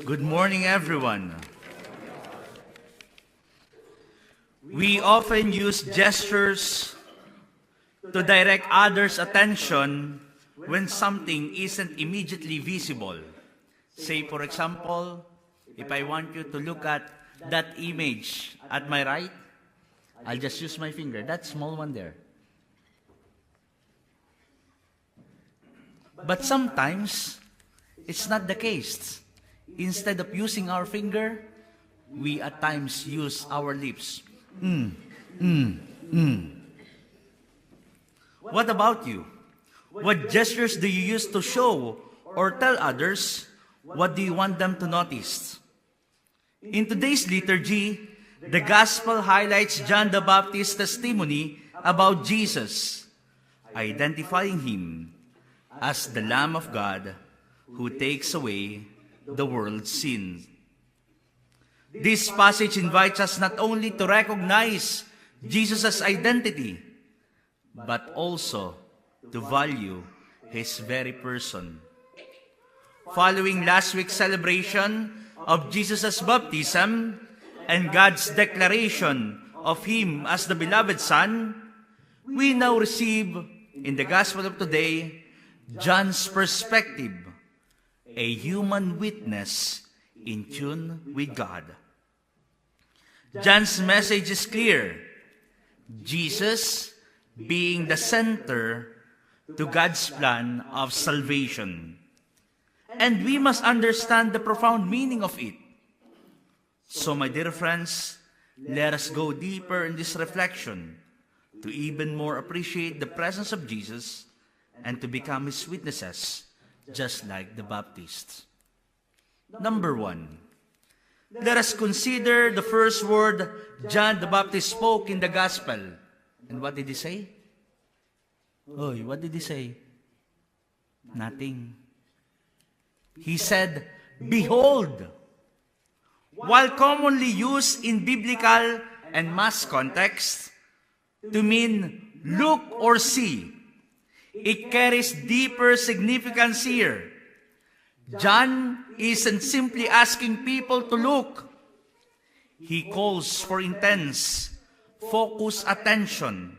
Good morning, everyone. We often use gestures to direct others' attention when something isn't immediately visible. Say, for example, if I want you to look at that image at my right, I'll just use my finger, that small one there. But sometimes, it's not the case. Instead of using our finger, we at times use our lips. What about you? What gestures do you use to show or tell others what do you want them to notice? In today's liturgy, the Gospel highlights John the Baptist's testimony about Jesus, identifying him as the Lamb of God who takes away the world's sin. This passage invites us not only to recognize Jesus' identity, but also to value his very person. Following last week's celebration of Jesus' baptism and God's declaration of him as the beloved Son, we now receive in the Gospel of today John's perspective, a human witness in tune with God. John's message is clear. Jesus being the center to God's plan of salvation. And we must understand the profound meaning of it. So, my dear friends, let us go deeper in this reflection to even more appreciate the presence of Jesus and to become his witnesses, just like the Baptists. Number 1, let us consider the first word John the Baptist spoke in the Gospel. And what did he say? What did he say? Nothing. He said, "Behold." While commonly used in biblical and mass context to mean look or see, it carries deeper significance here. John isn't simply asking people to look. He calls for intense, focused attention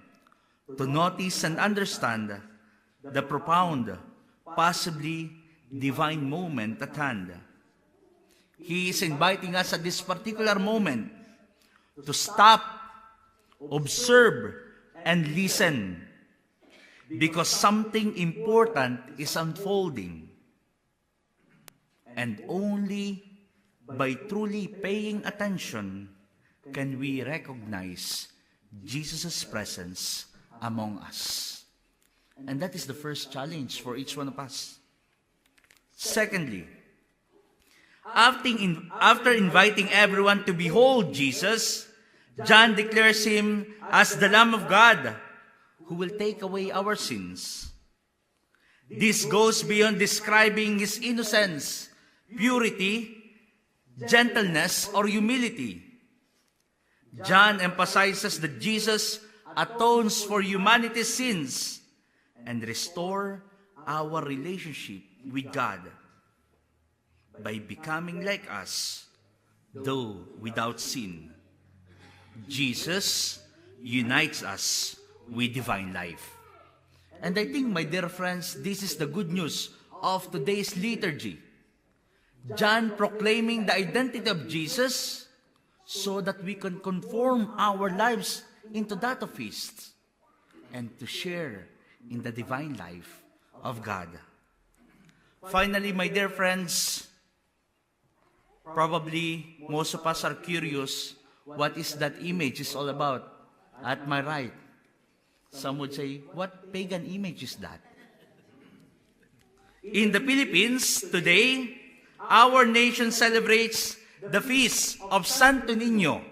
to notice and understand the profound, possibly divine moment at hand. He is inviting us at this particular moment to stop, observe, and listen, because something important is unfolding. And only by truly paying attention can we recognize Jesus' presence among us. And that is the first challenge for each one of us. Secondly, after inviting everyone to behold Jesus, John declares him as the Lamb of God who will take away our sins. This goes beyond describing his innocence, purity, gentleness, or humility. John emphasizes that Jesus atones for humanity's sins and restore our relationship with God by becoming like us, though without sin. Jesus unites us with divine life. And I think, my dear friends, this is the good news of today's liturgy. John proclaiming the identity of Jesus so that we can conform our lives into that of his and to share in the divine life of God. Finally, my dear friends, probably most of us are curious what is that image is all about. At my right, some would say, what pagan image is that? In the Philippines, today, our nation celebrates the feast of Santo Niño.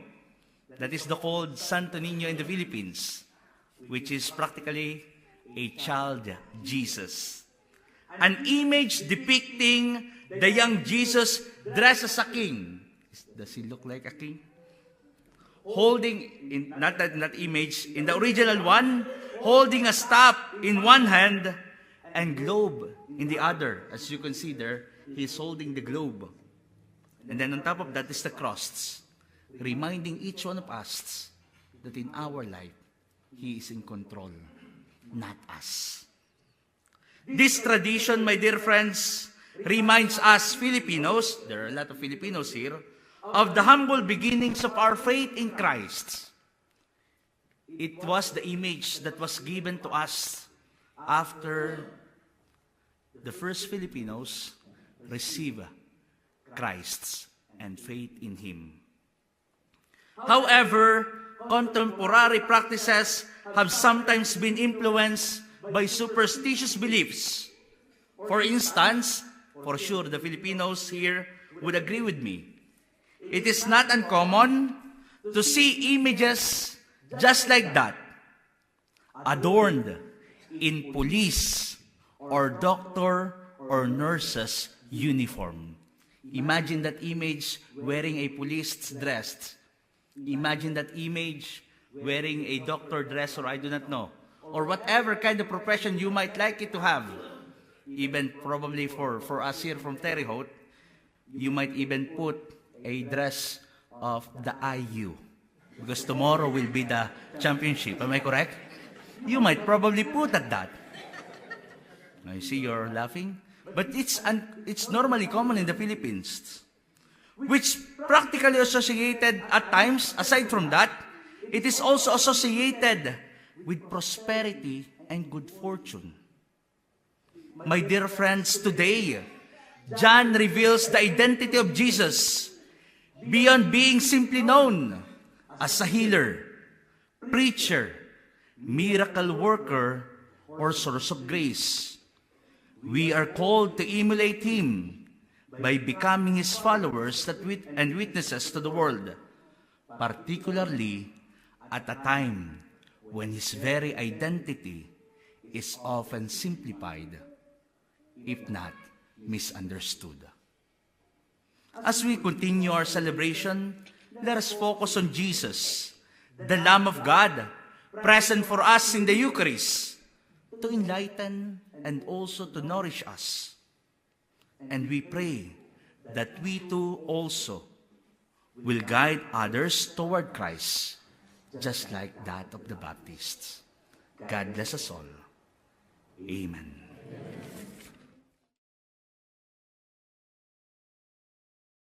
That is called Santo Niño in the Philippines, which is practically a child Jesus. An image depicting the young Jesus dressed as a king. Does he look like a king? Holding, not that image, in the original one, holding a staff in one hand and globe in the other. As you can see there, he's holding the globe. And then on top of that is the cross, reminding each one of us that in our life, He is in control, not us. This tradition, my dear friends, reminds us Filipinos, there are a lot of Filipinos here, of the humble beginnings of our faith in Christ. It was the image that was given to us after the first Filipinos receive Christ and faith in Him. However, contemporary practices have sometimes been influenced by superstitious beliefs. For instance, for sure the Filipinos here would agree with me, it is not uncommon to see images just like that, adorned in police or doctor or nurse's uniform. Imagine that image wearing a police dress. Imagine that image wearing a doctor dress, or I do not know, or whatever kind of profession you might like it to have. Even probably for us here from Terre Haute, you might even put a dress of the IU, because tomorrow will be the championship. Am I correct? You might probably put at that. I see you're laughing. But it's normally common in the Philippines, which practically associated at times, aside from that, it is also associated with prosperity and good fortune. My dear friends, today, John reveals the identity of Jesus beyond being simply known as a healer, preacher, miracle worker, or source of grace. We are called to emulate Him by becoming His followers and witnesses to the world, particularly at a time when His very identity is often simplified, if not misunderstood. As we continue our celebration, let us focus on Jesus, the Lamb of God, present for us in the Eucharist, to enlighten and also to nourish us. And we pray that we too also will guide others toward Christ, just like that of the Baptists. God bless us all. Amen.